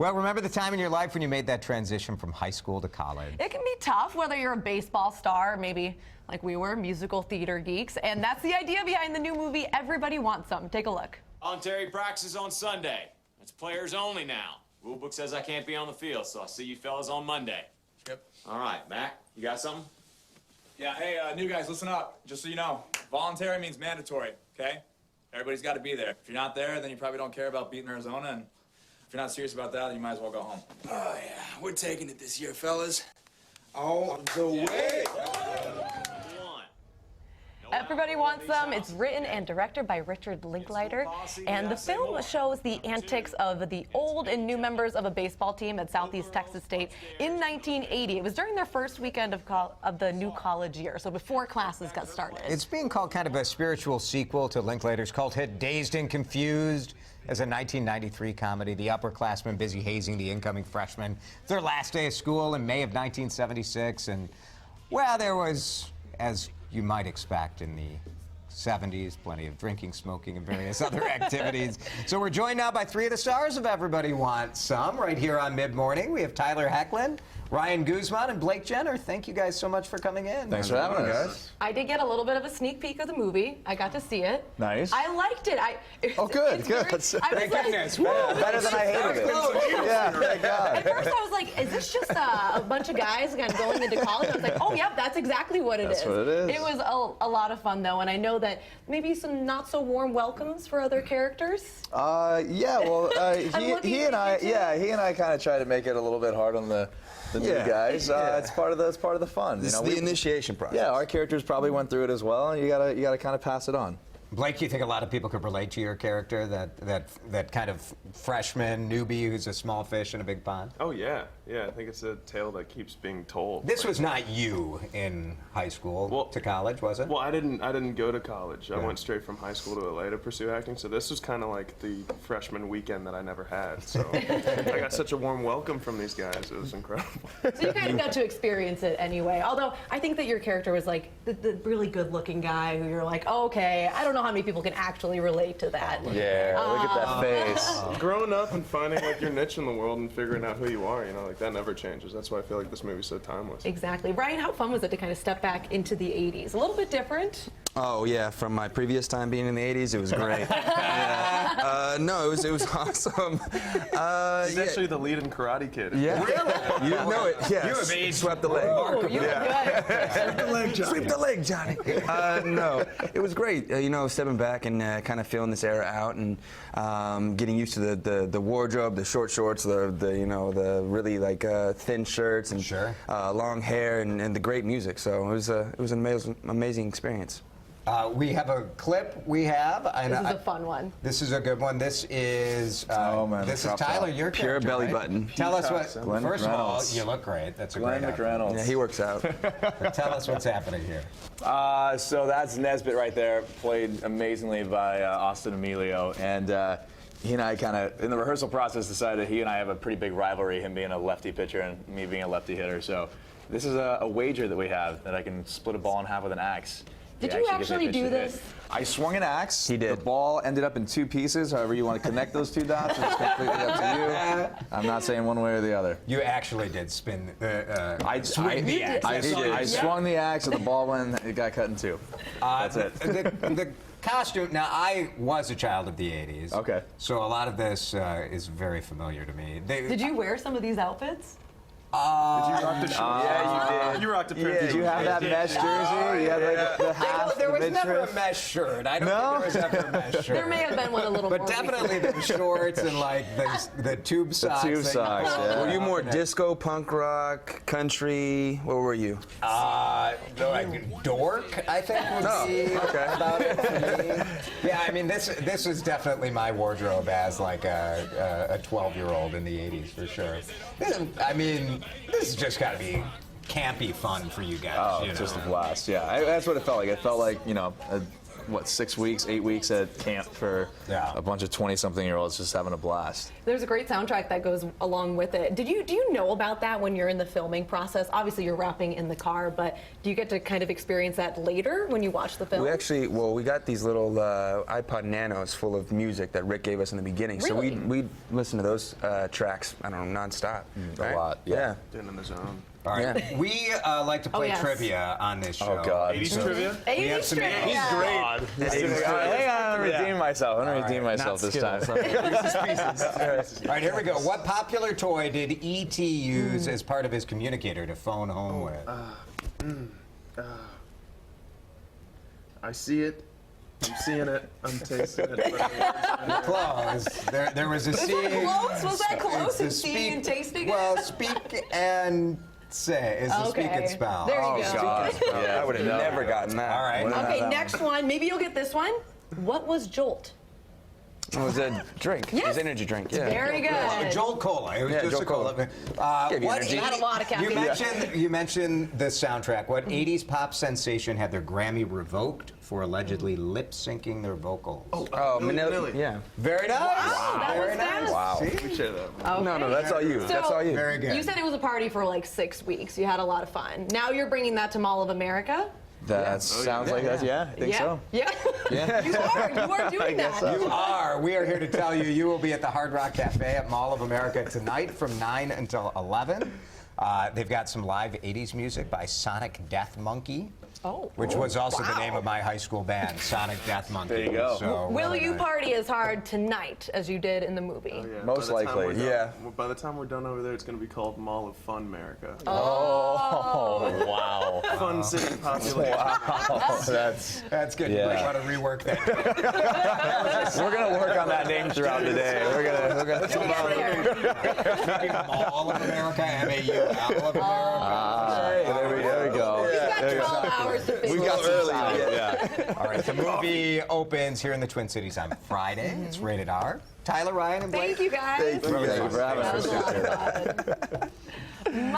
Well, remember the time in your life when you made that transition from high school to college? It can be tough, whether you're a baseball star, or maybe like we were, musical theater geeks. And that's the idea behind the new movie, Everybody Wants Some. Take a look. Voluntary practice on Sunday. It's players only now. Rulebook says I can't be on the field, so I'll see you fellas on Monday. Yep. All right, Mac, you got something? Yeah, hey, new guys, listen up. Just so you know, voluntary means mandatory, okay? Everybody's got to be there. If you're not there, then you probably don't care about beating Arizona, and if you're not serious about that, then you might as well go home. Oh, yeah, we're taking it this year, fellas. On the way. Everybody Wants Some. It's written and directed by Richard Linklater, and the film shows the antics of the old and new members of a baseball team at Southeast Texas State in 1980. It was during their first weekend of the new college year, so before classes got started. It's being called kind of a spiritual sequel to Linklater's cult hit Dazed and Confused. As a 1993 comedy, the upperclassmen busy hazing the incoming freshmen. It's their last day of school in May of 1976, and, well, there was, as you might expect in the 70s, plenty of drinking, smoking, and various other activities. So we're joined now by three of the stars of Everybody Wants Some right here on Mid-Morning. We have Tyler Hoechlin, Ryan Guzman, and Blake Jenner. Thank you guys so much for coming in. Thanks for having us, guys. I did get a little bit of a sneak peek of the movie. I got to see it. Nice. I liked it. Oh, good, good. Thank goodness. Better than I hated it. Yeah, thank God. At first I was like, is this just a bunch of guys again going into college? I was like, oh, yep, that's exactly what it is. That's what it is. It was a lot of fun, though, and I know that maybe some not so warm welcomes for other characters. Yeah, well, he and I kind of try to make it a little bit hard on the new guys. It's part of the fun. This is the initiation process. Yeah, our characters probably went through it as well, and you gotta kind of pass it on. Blake, you think a lot of people could relate to your character, that kind of freshman newbie who's a small fish in a big pond? Oh, yeah. Yeah, I think it's a tale that keeps being told. This was not you in high school to college, was it? Well, I didn't go to college. I went straight from high school to LA to pursue acting, so this was kind of like the freshman weekend that I never had. So I got such a warm welcome from these guys. It was incredible. So you kind of got to experience it anyway. Although I think that your character was like the really good-looking guy who you're like, oh, okay, I don't know how many people can actually relate to that. Yeah, look at that face. Growing up and finding like your niche in the world and figuring out who you are, you know, like that never changes. That's why I feel like this movie's so timeless. Exactly. Ryan, how fun was it to kind of step back into the 80s? A little bit different. Oh yeah, from my previous time being in the 80s, it was great. No, it was awesome. He's actually the lead in Karate Kid. Yeah. Really? You know it. Yes. You have aged swept the leg. You were good. Sweep the leg, Johnny. No, it was great. You know, stepping back and kind of feeling this era out and getting used to the wardrobe, the short shorts, the really like thin shirts and long hair and the great music. So it was an amazing experience. We have a clip. This is a fun one. This is a good one. This is this is Tyler, your Pure character, belly right? button. Tell us what. Glenn First of all, McReynolds. you look great. That's a Glenn great outfit. McReynolds. Yeah, he works out. Tell us what's happening here. So that's Nesbitt right there, played amazingly by Austin Emilio, and he and I kind of, in the rehearsal process, decided he and I have a pretty big rivalry, him being a lefty pitcher and me being a lefty hitter. So this is a wager that we have, that I can split a ball in half with an axe. Did you actually do this? I swung an axe. He did. The ball ended up in two pieces. However you want to connect those two dots, it's completely up to you. I'm not saying one way or the other. You actually did spin the I swung the axe and the ball went, it got cut in two. That's it. The costume. Now, I was a child of the 80s. Okay. So a lot of this is very familiar to me. Did you wear some of these outfits? Did you rock the shirt? Yeah, you did. You rocked a pair. Did you have that mesh jersey? You had like the half. There was the never a mid-strip? mesh shirt. I don't think there was ever a mesh shirt. There may have been one a little But more definitely the shorts and like the tube socks. tube socks, yeah. Were you more disco, punk rock, country? What were you? Like dork, I think would be about it for me. Yeah, I mean this was definitely my wardrobe as like a 12-year-old in the 80s for sure. I mean, this has just got to be campy fun for you guys. Oh, you know? just a blast. Yeah, that's what it felt like. It felt like, you know, what, 6 weeks, 8 weeks at camp for a bunch of 20-something-year-olds just having a blast. There's a great soundtrack that goes along with it. Do you know about that when you're in the filming process? Obviously, you're rapping in the car, but do you get to kind of experience that later when you watch the film? We got these little iPod Nanos full of music that Rick gave us in the beginning. Really? So we listen to those tracks, I don't know, nonstop. A lot, yeah. Getting in the zone. All right. Yeah. We like to play yes. trivia on this show. Oh, God. 80s trivia? 80s trivia. Hang on, I'm going to redeem myself. I'm going to redeem myself this time. All right, here we go. What popular toy did E.T. use as part of his communicator to phone home with? I see it. I'm seeing it. I'm tasting it. Close. There was a scene. Close? Was that close in It's the seeing and tasting it? Well, speak and say is the speak and spell. There you go. God. Yeah, I would have never gotten that. All right. Okay, next one. Maybe you'll get this one. What was Jolt? It was a drink. Yes. It was an energy drink. Yeah. Very good. Jolt Cola. It was just Jolt a cola. Gave you What energy. Had a lot of caffeine. You mentioned the soundtrack. What 80s pop sensation had their Grammy revoked for allegedly lip syncing their vocals? Oh, Manila. Yeah. Very nice. Wow, that Very was fast. nice. Wow. See? We share that. Okay. No, that's all you. So, That's all you. Very good. You said it was a party for like 6 weeks. You had a lot of fun. Now you're bringing that to Mall of America? That sounds like that. Yeah, I think so. Yeah. Yeah. You are doing that. You are. We are here to tell you you will be at the Hard Rock Cafe at Mall of America tonight from 9 until 11. They've got some live 80s music by Sonic Death Monkey. Which was also the name of my high school band, Sonic Death Monkey. There you go. So, Will really you nice. party as hard tonight as you did in the movie? Oh, yeah. Most By the time likely, we're done- yeah. By the time we're done over there, it's going to be called Mall of Fun America. Oh, wow. Fun city population. Wow. That's good. Yeah. You might want to rework that. We're going to work on that name throughout the day. We're going to. Mall of America, M-A-U-L of America. There we go. We've got 12 hours to figure We got it out. some time. Yeah. All right, the movie opens here in the Twin Cities on Friday. It's rated R. Tyler, Ryan, and Blake. Thank you, guys. Thank you for having That us. was a lot of fun.